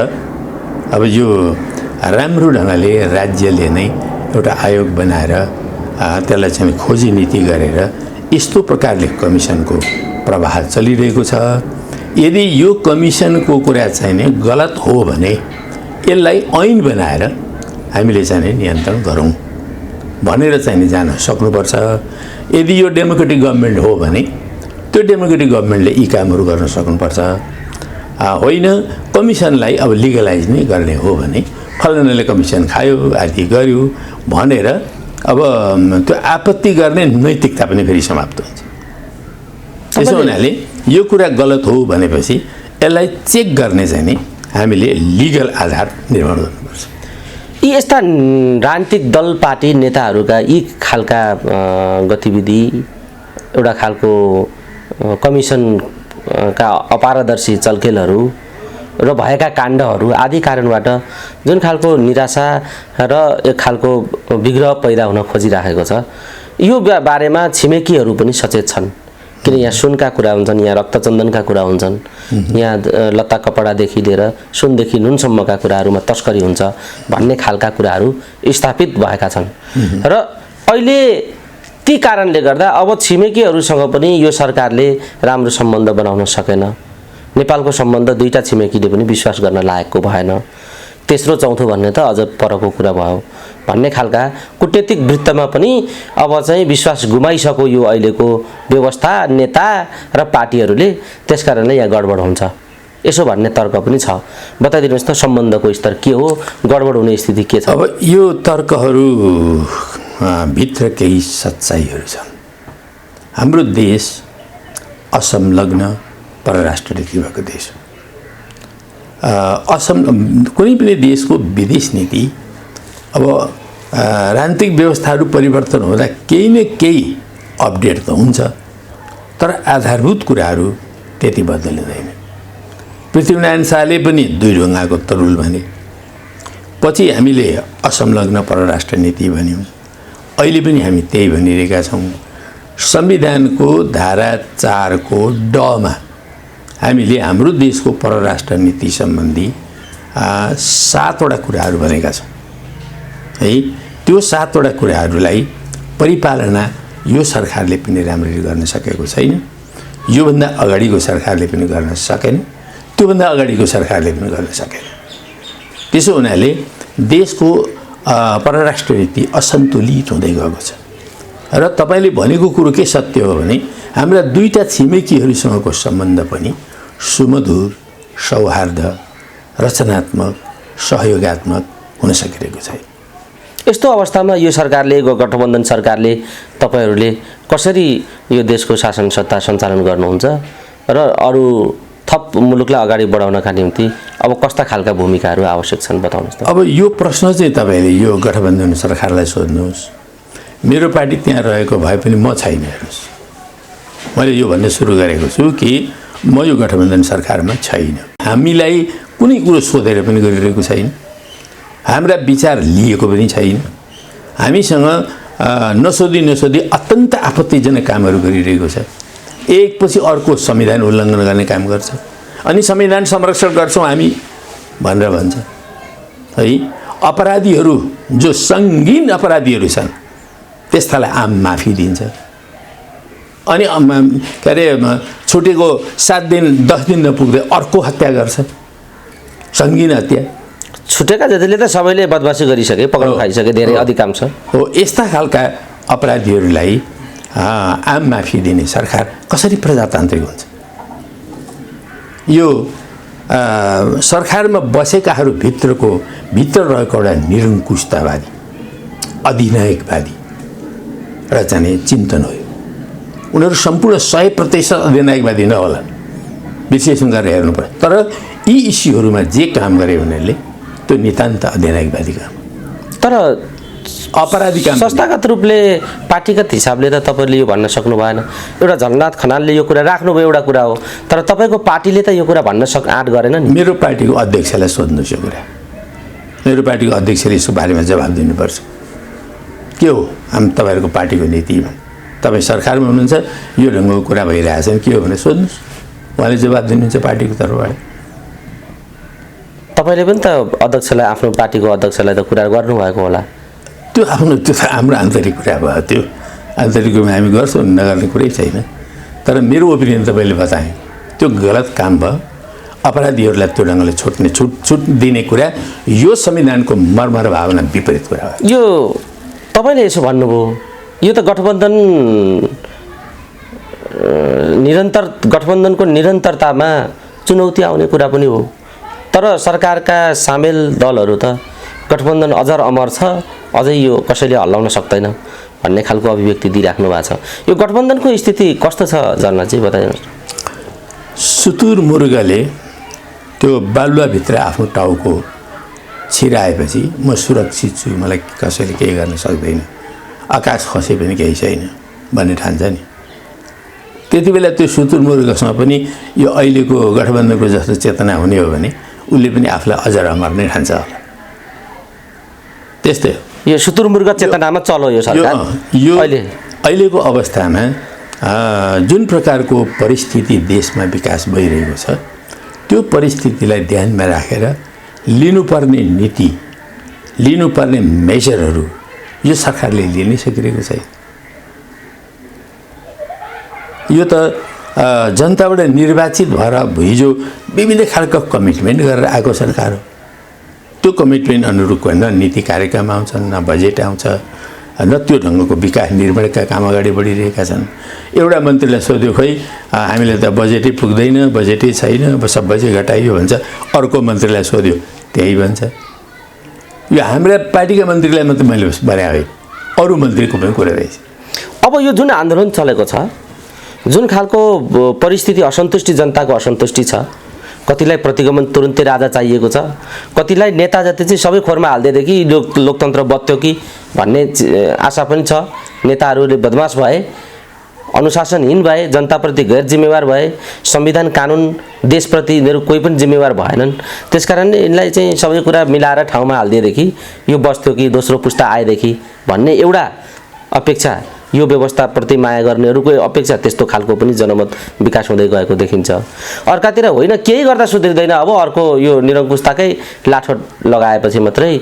अब यो राम्रो ढङ्गले राज्यले नै एउटा आयोग बनाएर त्यसलाई चाहिँ खोजी नीति गरेर यस्तो प्रकारले कमिसनको प्रवाह चलिरहेको छ। यदि यो कमिसनको कुरा चाहिँ नि गलत हो भने यसलाई ऐन बनाएर हामीले चाहिँ नियन्त्रण गरौँ भनेर चाहिँ नि जान सक्नुपर्छ। यदि यो डेमोक्रेटिक गभर्मेन्ट हो भने त्यो डेमोक्रेटिक गभर्मेन्टले यी कामहरू गर्न सक्नुपर्छ। होइन कमिसनलाई अब लिगलाइज नै गर्ने हो भने फलानाले कमिसन खायो आदि गर्यो भनेर अब त्यो आपत्ति गर्ने नैतिकता पनि फेरि समाप्त हुन्छ। त्यसो हुनाले यो कुरा गलत हो भनेपछि यसलाई चेक गर्ने चाहिँ नि हामीले लिगल आधार निर्माण गर्नुपर्छ। यी यस्ता राजनीतिक दल पार्टी नेताहरूका यी खालका गतिविधि, एउटा खालको कमिसनका अपारदर्शी चलखेलहरू र भएका काण्डहरू आदि कारणबाट जुन खालको निराशा र एक खालको विग्रह पैदा हुन खोजिराखेको छ, यो बारेमा छिमेकीहरू पनि सचेत छन्। किन यहाँ सुनका कुरा हुन्छन्, यहाँ रक्तचन्दनका कुरा हुन्छन्, यहाँ लत्ता कपडादेखि लिएर सुनदेखि नुनसम्मका कुराहरूमा तस्करी हुन्छ भन्ने खालका कुराहरू स्थापित भएका छन्। र अहिले ती कारणले गर्दा अब छिमेकीहरूसँग पनि यो सरकारले राम्रो सम्बन्ध बनाउन सकेन। नेपालको सम्बन्ध 2टा छिमेकीले पनि विश्वास गर्न लायकको भएन। तेस्रो चौथो भन्ने त अझ परको कुरा भयो भन्ने खालका कूटनीतिक वृत्तमा पनि अब चाहिँ विश्वास गुमाइसक्यो यो अहिलेको व्यवस्था, नेता र पार्टीहरूले। त्यसकारणले यहाँ गडबड हुन्छ यसो भन्ने तर्क पनि छ। बताइदिनुहोस् त सम्बन्धको स्तर के हो, गडबड हुने स्थिति के छ? अब यो तर्कहरू भित्र केही सच्चाइहरू छन्। हाम्रो देश असंलग्न परराष्ट्र नीति भएको देश हो। कुनै पनि देशको विदेश नीति अब राजनीतिक व्यवस्थाहरू परिवर्तन हुँदा केही न केही अपडेट त हुन्छ, तर आधारभूत कुराहरू त्यति बदलिँदैन। पृथ्वीनारायण शाहले पनि 2 ढुङ्गाको तरुल भने, पछि हामीले असंलग्न परराष्ट्र नीति भन्यौँ, अहिले पनि हामी त्यही भनिरहेका छौँ। संविधानको धारा 4 को ड मा हामीले हाम्रो देशको परराष्ट्र नीति सम्बन्धी 7 वटा कुराहरू भनेका छौँ है। त्यो 7 वटा कुराहरूलाई परिपालना यो सरकारले पनि राम्ररी गर्न सकेको छैन, योभन्दा अगाडिको सरकारले पनि गर्न सकेन, त्योभन्दा अगाडिको सरकारले पनि गर्न सकेन। त्यसो हुनाले देशको परराष्ट्र नीति असन्तुलित हुँदै गएको छ। र तपाईँले भनेको कुरो के सत्य हो भने हाम्रा 2टा छिमेकीहरूसँगको सम्बन्ध पनि सुमधुर, सौहार्द, रचनात्मक, सहयोगात्मक हुन सकिरहेको छैन। यस्तो अवस्थामा यो सरकारले गठबन्धन सरकारले तपाईहरूले कसरी यो देशको शासन सत्ता सञ्चालन गर्नुहुन्छ र अरू थप मुलुकलाई अगाडि बढाउनका निम्ति अब कस्ता खालका भूमिकाहरू आवश्यक छन् बताउनुहोस् त। अब यो प्रश्न चाहिँ तपाईँले यो गठबन्धन सरकारलाई सोध्नुहोस्। मेरो पार्टी त्यहाँ रहेको भए पनि म छैन। हेर्नुहोस्, मैले यो भन्ने सुरु गरेको छु कि म यो गठबन्धन सरकारमा छैन। हामीलाई कुनै कुरो सोधेर पनि गरिरहेको छैन, हाम्रा विचार लिएको पनि छैन। हामीसँग नसोधी अत्यन्त आपत्तिजनक कामहरू गरिरहेको छ। एकपछि अर्को संविधान उल्लङ्घन गर्ने काम गर्छ, अनि संविधान संरक्षण गर्छौँ हामी भनेर भन्छ है। अपराधीहरू जो सङ्गीन अपराधीहरू छन् त्यस्तालाई आम माफी दिन्छ, अनि के अरे छुटेको 7 दिन 10 दिन नपुग्दै अर्को हत्या गर्छ, सङ्गीन हत्या। छुटेका जतिले त सबैले बदमासी गरिसके, पक्राउ खाइसके धेरै अधिकांश हो। यस्ता खालका अपराधीहरूलाई आम माफी दिने सरकार कसरी प्रजातान्त्रिक हुन्छ? यो सरकारमा बसेकाहरू भित्र रहेको एउटा निरङ्कुशतावादी अधिनायकवादी र चाहिँ चिन्तन हो। उनीहरू सम्पूर्ण 100% अधिनायकवादी नहोला, विश्लेषण गरेर हेर्नुपर्छ। तर यी इस्युहरूमा जे काम गरे उनीहरूले त्यो नितान्त अधिनायकवादी काम, तर अपराधी काम। संस्थागत रूपले पार्टीगत हिसाबले त तपाईँले यो भन्न सक्नु भएन। एउटा झलनाथ खनालले यो कुरा राख्नुभयो एउटा कुरा हो, तर तपाईँको पार्टीले त यो कुरा भन्न आँट गरेन नि। मेरो पार्टीको अध्यक्षलाई सोध्नुहोस् यो कुरा। मेरो पार्टीको अध्यक्षले यसको बारेमा जवाब दिनुपर्छ। के हो तपाईँहरूको पार्टीको नीतिमा? तपाईँ सरकारमा हुनुहुन्छ, यो ढङ्गको कुरा भइरहेछ नि, के हो भनेर सोध्नुहोस्, उहाँले जवाब दिनुहुन्छ पार्टीको तर्फबाट। तपाईँले पनि त अध्यक्षलाई, आफ्नो पार्टीको अध्यक्षलाई त कुरा गर्नुभएको होला। त्यो त हाम्रो आन्तरिक कुरा भयो। त्यो आन्तरिक रूपमा हामी गर्छौँ, नगर्ने कुरै छैन। तर मेरो ओपिनियन तपाईँले बताएँ त्यो गलत काम भयो। अपराधीहरूलाई त्यो ढङ्गले छुट दिने कुरा यो संविधानको मर्म र भावना विपरीत कुरा हो। यो तपाईँले यसो भन्नुभयो, यो त गठबन्धनको निरन्तरतामा चुनौती आउने कुरा पनि हो। तर सरकारका सामेल दलहरू त गठबन्धन अजर अमर छ, अझै यो कसैले हल्लाउन सक्दैन भन्ने खालको अभिव्यक्ति दिइराख्नु भएको छ। यो गठबन्धनको स्थिति कस्तो छ झलनाथजी, बताइदिनुहोस्। सुतुर मुर्गले त्यो बालुवाभित्र आफ्नो टाउको छिराएपछि म सुरक्षित छु, मलाई कसैले केही गर्न सक्दैन, आकाश खसे पनि केही छैन भन्ने ठान्छ नि। त्यति बेला त्यो सुतुर मुर्गसँग पनि यो अहिलेको गठबन्धनको जस्तो चेतना हुने हो भने उसले पनि आफूलाई अजर अमर नै ठान्छ होला। त्यस्तै हो, यो सुतुरमुर्ग चेतनामा चलो यो सरकार। यो अहिलेको अवस्थामा जुन प्रकारको परिस्थिति देशमा विकास भइरहेको छ त्यो परिस्थितिलाई ध्यानमा राखेर लिनुपर्ने नीति, लिनुपर्ने मेजरहरू यो सरकारले लिन सकिरहेको छैन। यो त जनताबाट निर्वाचित भएर हिजो विभिन्न खालको कमिटमेन्ट गरेर आएको सरकार हो। त्यो कमिटमेन्ट अनुरूपको न नीति कार्यक्रम आउँछन्, न बजेट आउँछ, न त्यो ढङ्गको विकास निर्माणका काम अगाडि बढिरहेका छन्। एउटा मन्त्रीलाई सोध्यो, खोइ हामीलाई त बजेटै पुग्दैन, बजेटै छैन, सबै चाहिँ घटाइयो भन्छ। अर्को मन्त्रीलाई सोध्यो त्यही भन्छ। यो हाम्रा पार्टीका मन्त्रीलाई मात्रै मैले भने है, अरू मन्त्रीको पनि कुरा रहेछ। अब यो जुन आन्दोलन चलेको छ, जुन खालको परिस्थिति असन्तुष्टि, जनताको असन्तुष्टि छ, कतिलाई प्रतिगमन तुरुन्तै राजा चाहिएको छ, कतिलाई नेता जति चाहिँ सबै खोरमा हालिदिएदेखि लोकतन्त्र बत्यो कि भन्ने आशा पनि छ। नेताहरूले बदमास भए, अनुशासनहीन भए, जनताप्रति गैर जिम्मेवार भए, संविधान कानुन देशप्रति यिनीहरू कोही पनि जिम्मेवार भएनन्। त्यसकारण यिनलाई चाहिँ सबै कुरा मिलाएर ठाउँमा हालिदिएदेखि यो बस्थ्यो कि दोस्रो पुस्ता आएदेखि भन्ने एउटा अपेक्षा, यो व्यवस्थाप्रति माया गर्नेहरूको अपेक्षा त्यस्तो खालको पनि जनमत विकास हुँदै गएको देखिन्छ। अर्कातिर होइन केही गर्दा सुध्रिँदैन, अब अर्को यो निरङ्कुशताकै लाठो लगाएपछि मात्रै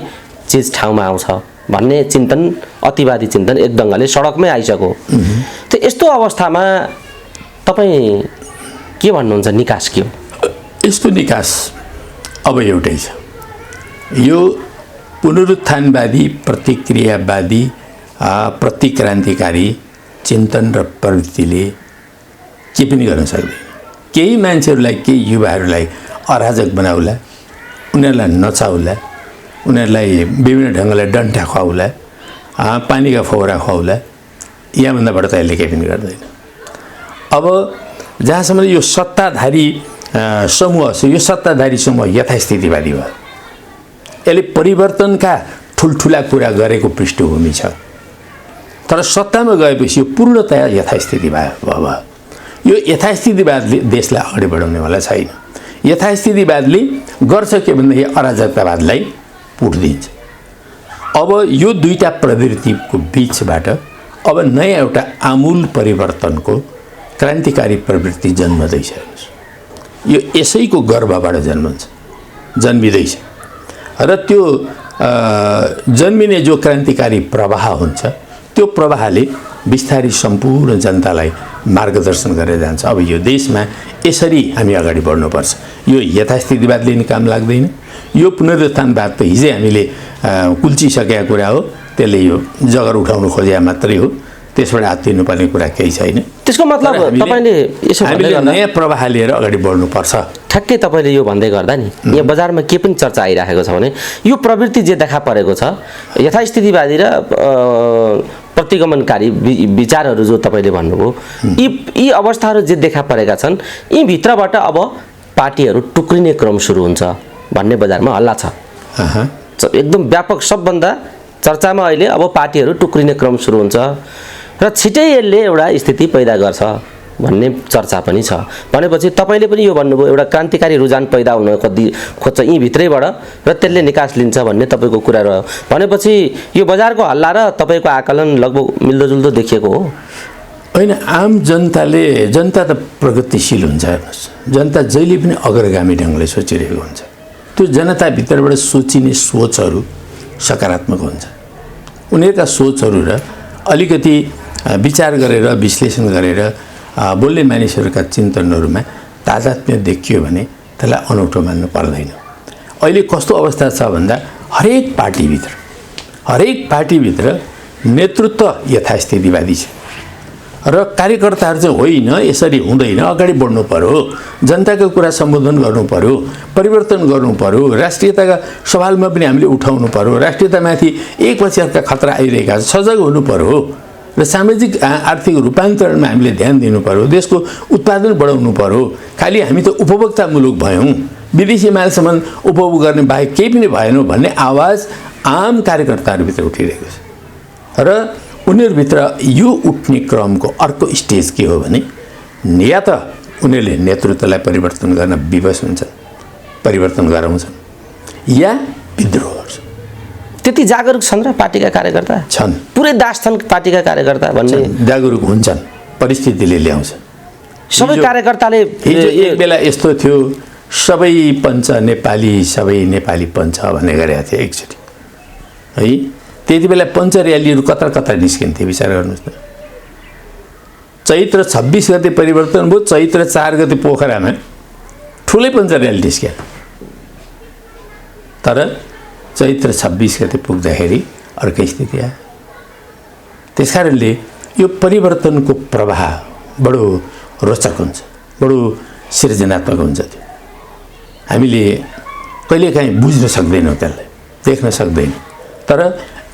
चिज ठाउँमा आउँछ भन्ने चिन्तन, अतिवादी चिन्तन एक ढङ्गले सडकमै आइसक्यो। त्यो यस्तो अवस्थामा तपाईँ के भन्नुहुन्छ, निकास के हो? यस्तो निकास अब एउटै छ। यो पुनरुत्थानवादी, प्रतिक्रियावादी, प्रतिक्रान्तिकारी चिन्तन र प्रवृत्तिले के पनि गर्न सक्दैन। केही मान्छेहरूलाई, केही युवाहरूलाई अराजक बनाउला, उनीहरूलाई नचाउला, उनीहरूलाई विभिन्न ढङ्गले डन्ठा खुवाउला, पानीका फोहरा खुवाउला, यहाँभन्दा बढी त यसले केही पनि गर्दैन। अब जहाँसम्म यो सत्ताधारी समूह छ, यो सत्ताधारी समूह यथास्थितिवादी भयो। यसले परिवर्तनका ठुल्ठुला कुरा गरेको पृष्ठभूमि छ, तर सत्तामा गएपछि यो पूर्णतया यथास्थिति भयो। यो यथास्थितिवादले देशलाई अगाडि बढाउनेवाला छैन। यथास्थितिवादले गर्छ के भन्दाखेरि अराजकतावादलाई पुट दिन्छ। अब यो दुईटा प्रवृत्तिको बिचबाट अब नयाँ एउटा आमूल परिवर्तनको क्रान्तिकारी प्रवृत्ति जन्मदैछ। यो यसैको गर्भबाट जन्मिँदैछ र त्यो जन्मिने जो क्रान्तिकारी प्रवाह हुन्छ त्यो प्रवाहले बिस्तारै सम्पूर्ण जनतालाई मार्गदर्शन गरेर जान्छ। अब यो देशमा यसरी हामी अगाडि बढ्नुपर्छ। यो यथास्थितिवादले नि काम लाग्दैन। यो पुनरुत्थानवाद त हिजै हामीले कुल्चिसकेका कुरा हो, त्यसले यो जगर उठाउनु खोजे मात्रै हो, त्यसबाट हात तिर्नुपर्ने कुरा केही छैन। त्यसको मतलब तपाईले यसो भन्दै गर्दा नयाँ प्रवाह लिएर अगाडि बढ्नुपर्छ। ठ्याक्कै तपाईले यो भन्दै गर्दा नि यहाँ बजारमा के पनि चर्चा आइराखेको छ भने यो प्रवृत्ति जे देखा परेको छ, यथास्थितिवादी र प्रतिगमनकारी विचारहरू जो तपाईले भन्नुभयो, यी अवस्थाहरू जे देखा परेका छन्, यी भित्रबाट अब पार्टीहरू टुक्रिने क्रम सुरु हुन्छ भन्ने बजारमा हल्ला छ। एकदम व्यापक सबभन्दा चर्चामा अहिले अब पार्टीहरू टुक्रिने क्रम सुरु हुन्छ र छिटै यसले एउटा स्थिति पैदा गर्छ भन्ने चर्चा पनि छ। भनेपछि तपाईले पनि यो भन्नुभयो एउटा क्रान्तिकारी रुझान पैदा हुन खोज्छ यी भित्रैबाट र त्यसले निकास लिन्छ भन्ने तपाईको कुरा रह्यो। भनेपछि यो बजारको हल्ला र तपाईको आकलन लगभग मिल्दोजुल्दो देखिएको हो। होइन, आम जनता त प्रगतिशील हुन्छ। हेर्नुहोस्, जनता जहिले पनि अग्रगामी ढङ्गले सोचिरहेको हुन्छ। त्यो जनताभित्रबाट सोचिने सोचहरू सकारात्मक हुन्छ। उनीहरूका सोचहरू र अलिकति विचार गरेर विश्लेषण गरेर बोल्ने मानिसहरूका चिन्तनहरूमा तादात्म्य देखियो भने त्यसलाई अनौठो मान्नु पर्दैन। अहिले कस्तो अवस्था छ भन्दा हरेक पार्टीभित्र नेतृत्व यथास्थितिवादी छ र कार्यकर्ताहरू चाहिँ होइन, यसरी हुँदैन, अगाडि बढ्नु पर्यो, जनताको कुरा सम्बोधन गर्नु पर्यो, परिवर्तन गर्नु पर्यो, राष्ट्रियताका सवालमा पनि हामीले उठाउनु पर्यो, राष्ट्रियतामाथि एकपछि अर्का खतरा आइरहेका छ, सजग हुनु पर्यो र सामाजिक आर्थिक रूपान्तरणमा हामीले ध्यान दिनु पर्यो, देशको उत्पादन बढाउनु पर्यो। खालि हामी त उपभोक्ता मुलुक भयौँ, विदेशी मालसम्म उपभोग गर्ने बाहेक केही पनि भएन भन्ने आवाज आम कार्यकर्ताहरूभित्र उठिरहेको छ र उनीहरूभित्र यो उठ्ने क्रमको अर्को स्टेज के हो भने या त उनीहरूले नेतृत्वलाई परिवर्तन गर्न विवश हुन्छन्, परिवर्तन गराउँछन्, या विद्रोह गर्छन्। त्यति जागरुक छन् र पार्टीका कार्यकर्ता छन्, पुरै दास छन् पार्टीका कार्यकर्ता भन्ने जागरुक हुन्छन्, परिस्थितिले ल्याउँछ। सबै कार्यकर्ताले हिजो एक बेला यस्तो थियो, सबै पञ्च नेपाली, सबै नेपाली पञ्च भन्ने गरेका थिए एकचोटि है। त्यति बेला पञ्च र्यालीहरू कता निस्किन्थे, विचार गर्नुहोस् त। चैत्र 26 गते परिवर्तन भयो, चैत्र 4 गते पोखरामा ठुलै पञ्च र्याली निस्क्यो। तर चैत्र 26 गते पुग्दाखेरि अर्कै स्थिति आयो। त्यसकारणले यो परिवर्तनको प्रवाह बडो रोचक हुन्छ, बडो सृजनात्मक हुन्छ। त्यो हामीले कहिलेकाहीँ बुझ्न सक्दैनौँ, त्यसलाई देख्न सक्दैनौँ। तर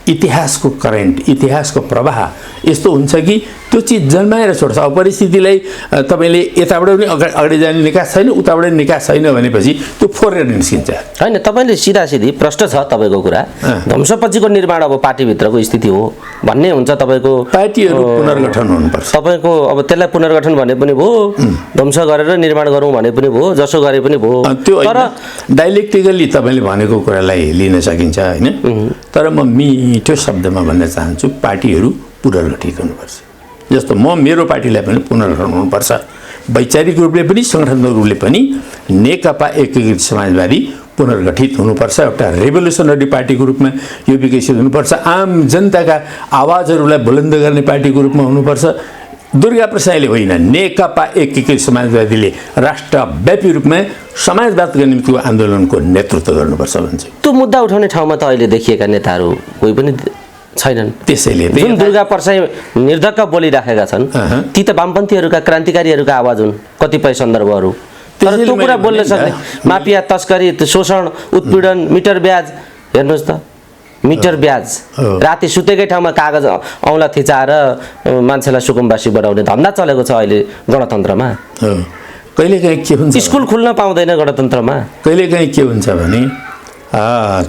इतिहासको करेन्ट, इतिहासको प्रवाह यस्तो हुन्छ कि त्यो चिज जन्माएर छोड्छ। अब परिस्थितिलाई तपाईँले यताबाट पनि अगाडि जाने निकास छैन, उताबाट पनि निकास छैन भनेपछि त्यो फोरेर निस्किन्छ। होइन, तपाईँले सिधासिधी प्रश्न छ तपाईँको कुरा, ध्वंसपछिको निर्माण अब पार्टीभित्रको स्थिति हो भन्ने हुन्छ। तपाईँको पार्टीहरू पुनर्गठन हुनुपर्छ। तपाईँको अब त्यसलाई पुनर्गठन भने पनि भयो, ध्वंस गरेर निर्माण गरौँ भने पनि भयो, जसो गरे पनि भयो। त्यो तर डाइलेक्टिकली तपाईँले भनेको कुरालाई लिन सकिन्छ होइन। तर म मिठो शब्दमा भन्न चाहन्छु, पार्टीहरू पुनर्गठित हुनुपर्छ। जस्तो म मेरो पार्टीलाई पनि पुनर्गठन हुनुपर्छ, वैचारिक रूपले पनि सङ्गठनात्मक रूपले पनि नेकपा एकीकृत समाजवादी पुनर्गठित हुनुपर्छ। एउटा रेभोल्युसनरी पार्टीको रूपमा यो विकसित हुनुपर्छ। आम जनताका आवाजहरूलाई बुलन्द गर्ने पार्टीको रूपमा हुनुपर्छ। दुर्गा प्रसादले होइन, नेकपा एकीकृत समाजवादीले राष्ट्रव्यापी रूपमा समाजवादको निम्ति आन्दोलनको नेतृत्व गर्नुपर्छ भन्छ। त्यो मुद्दा उठाउने ठाउँमा त अहिले देखिएका नेताहरू कोही पनि छैनन्। त्यसैले जुन दुर्गा प्रसाई निर्धक्क बोलिराखेका छन् ती त वामपन्थीहरूका क्रान्तिकारीहरूका आवाज हुन्, कतिपय सन्दर्भहरू। तर त्यो कुरा बोल्न सक्ने माफिया, तस्करी, शोषण, उत्पीडन, मिटर ब्याज हेर्नुहोस् त मिटर ब्याज राति सुतेकै ठाउँमा कागज औँला थिचाएर मान्छेलाई सुकुम्बासी बनाउने धन्दा चलेको छ अहिले गणतन्त्रमा। कहिलेकाहीँ के हुन्छ, स्कुल खुल्न पाउँदैन गणतन्त्रमा। कहिलेकाहीँ के हुन्छ भने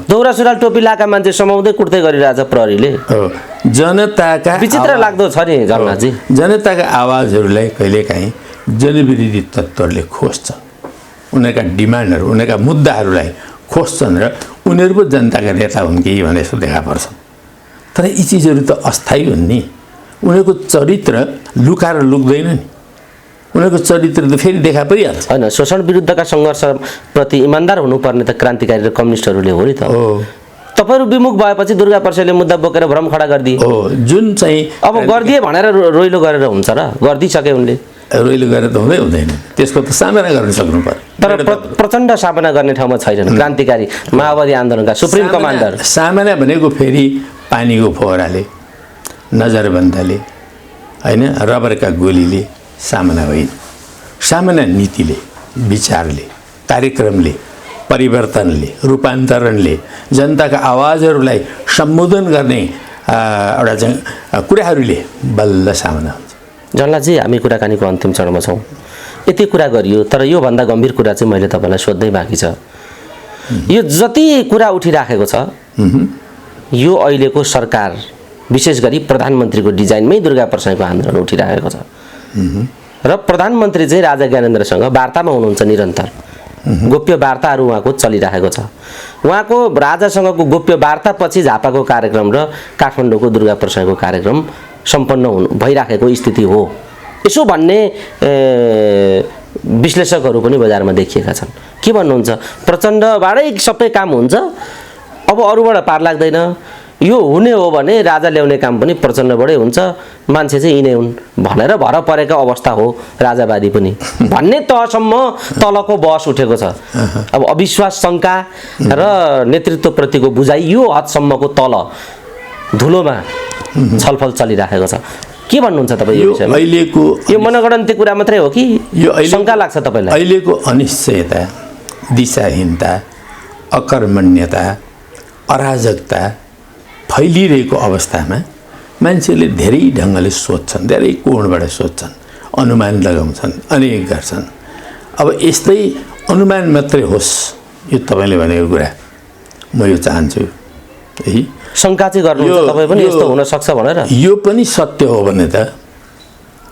दौरा सुरुवाल टोपी लाएका मान्छे समाउँदै कुट्दै गरिरहेछ प्रहरीले। जनताका विचित्र लाग्दो छ नि जल्लाजी। जनताका आवाजहरूलाई कहिलेकाहीँ जनविरोधी तत्त्वहरूले खोज्छन्, उनीहरूका डिमान्डहरू, उनीहरूका मुद्दाहरूलाई खोज्छन् र उनीहरू पो जनताका नेता हुन् कि भने जस्तो देखा पर्छन्। तर यी चिजहरू त अस्थायी हुन् नि। उनीहरूको चरित्र लुकाएर लुक्दैन नि, उनीहरूको चरित्र त फेरि देखा परिहाल्छ। होइन, शोषण विरुद्धका सङ्घर्षप्रति इमान्दार हुनुपर्ने त क्रान्तिकारी र कम्युनिस्टहरूले हो नि त। तपाईँहरू विमुख भएपछि दुर्गा प्रसादले मुद्दा बोकेर भ्रम खडा गरिदिए। हो, जुन चाहिँ अब गरिदिए भनेर रोइलो गरेर हुन्छ र? गरिदिइसके उनले। रोइलो गरेर त हुँदैन, त्यसको त सामना गर्न सक्नु पर्यो। तर प्रचण्ड सामना गर्ने ठाउँमा छैनन् क्रान्तिकारी माओवादी आन्दोलनका सुप्रिम कमान्डर। सामना भनेको फेरि पानीको फोहराले, नजरबन्दले, होइन, रबरका गोलीले सामना होइन। सामना नीतिले, विचारले, कार्यक्रमले, परिवर्तनले, रूपान्तरणले, जनताका आवाजहरूलाई सम्बोधन गर्ने एउटा चाहिँ कुराहरूले बल्ल सामना हुन्छ। जल्लाजी, हामी कुराकानीको अन्तिम चरणमा छौँ। यति कुरा गरियो, तर योभन्दा गम्भीर कुरा चाहिँ मैले तपाईँलाई सोध्नै बाँकी छ। यो जति कुरा उठिराखेको छ, यो अहिलेको सरकार विशेष गरी प्रधानमन्त्रीको डिजाइनमै दुर्गा प्रसाईको आन्दोलन उठिरहेको छ र प्रधानमन्त्री चाहिँ राजा ज्ञानेन्द्रसँग वार्तामा हुनुहुन्छ निरन्तर। गोप्य वार्ताहरू उहाँको चलिरहेको छ। उहाँको राजासँगको गोप्य वार्तापछि झापाको कार्यक्रम र काठमाडौँको दुर्गा प्रसाईको कार्यक्रम सम्पन्न भइराखेको स्थिति हो, यसो भन्ने विश्लेषकहरू पनि बजारमा देखिएका छन्। के भन्नुहुन्छ? प्रचण्डबाटै सबै काम हुन्छ, अब अरूबाट पार लाग्दैन, यो हुने हो भने राजा ल्याउने काम पनि प्रचण्डबाटै हुन्छ, मान्छे चाहिँ यिनै हुन् भनेर भर परेको अवस्था हो राजावादी पनि भन्ने तहसम्म तलको बहस उठेको छ। अब अविश्वास, शङ्का र नेतृत्वप्रतिको बुझाइ यो हदसम्मको तल धुलोमा छलफल चलिराखेको छ। के भन्नुहुन्छ तपाईँ यो विषयमा? अहिलेको यो मनगणन्ती कुरा मात्रै हो कि यो शङ्का लाग्छ तपाईँलाई? अहिलेको अनिश्चयता, दिशाहीनता, अकर्मण्यता, अराजकता फैलिरहेको अवस्थामा मान्छेले धेरै ढङ्गले सोध्छन्, धेरै कोणबाट सोध्छन्, अनुमान लगाउँछन्, अनेक गर्छन्। अब यस्तै अनुमान मात्रै होस् यो तपाईँले भनेको कुरा, म यो चाहन्छु है। शङ्का चाहिँ गर्नुहुन्छ तपाईँ पनि यस्तो हुन सक्छ भनेर? यो पनि सत्य हो भने त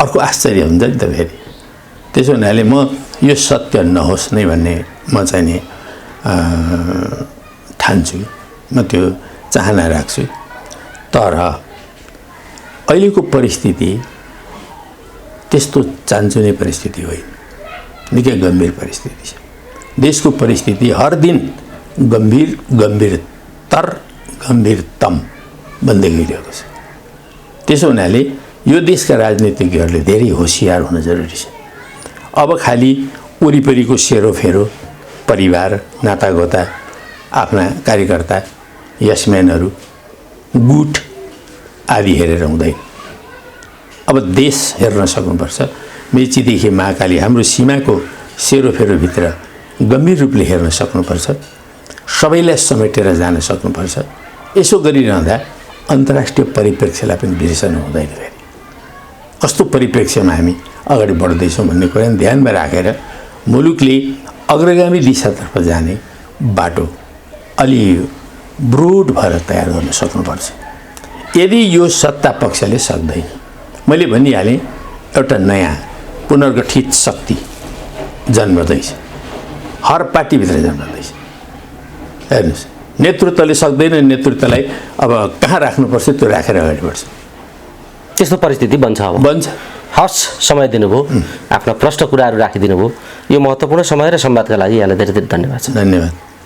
अर्को आश्चर्य हुन्छ नि त फेरि। त्यसो हुनाले म यो सत्य नहोस् नै भन्ने म चाहिँ नि ठान्छु, म त्यो चाहना राख्छु। तर अहिलेको परिस्थिति त्यस्तो चान्चुने परिस्थिति होइन, निकै गम्भीर परिस्थिति छ। देशको परिस्थिति हर दिन गम्भीरतर गम्भीरतम बन्दै गइरहेको छ। त्यसो हुनाले यो देशका राजनीतिज्ञहरूले धेरै होसियार हुन जरुरी छ। अब खालि वरिपरिको सेरोफेरो, परिवार, नातागोता, आफ्ना कार्यकर्ता, यस्म्यानहरू, गुट आदि हेरेर हुँदैन। अब देश हेर्न सक्नुपर्छ। मेचीदेखि महाकाली हाम्रो सीमाको सेरोफेरोभित्र गम्भीर रूपले हेर्न सक्नुपर्छ, सबैलाई समेटेर जान सक्नुपर्छ। यसो गरिरहँदा अन्तर्राष्ट्रिय परिप्रेक्ष्यलाई पनि बिर्सनु हुँदैन। फेरि कस्तो परिप्रेक्ष्यमा हामी अगाडि बढ्दैछौँ भन्ने कुरा ध्यानमा राखेर मुलुकले अग्रगामी दिशातर्फ जाने बाटो अलि ब्रोड भएर तयार गर्न सक्नुपर्छ। यदि यो सत्ता पक्षले सक्दैन, मैले भनिहालेँ एउटा नयाँ पुनर्गठित शक्ति जन्मदैछ, हर पार्टीभित्र जन्मदैछ। हेर्नुहोस्, नेतृत्वले सक्दैन, नेतृत्वलाई अब कहाँ राख्नुपर्छ त्यो राखेर अगाडि बढ्छ। त्यस्तो परिस्थिति बन्छ। अब बन्छ। हस्, समय दिनुभयो, आफ्ना प्रश्न कुराहरू राखिदिनु भयो। यो महत्त्वपूर्ण समय र संवादका लागि यहाँलाई धेरै धेरै धन्यवाद छ। धन्यवाद।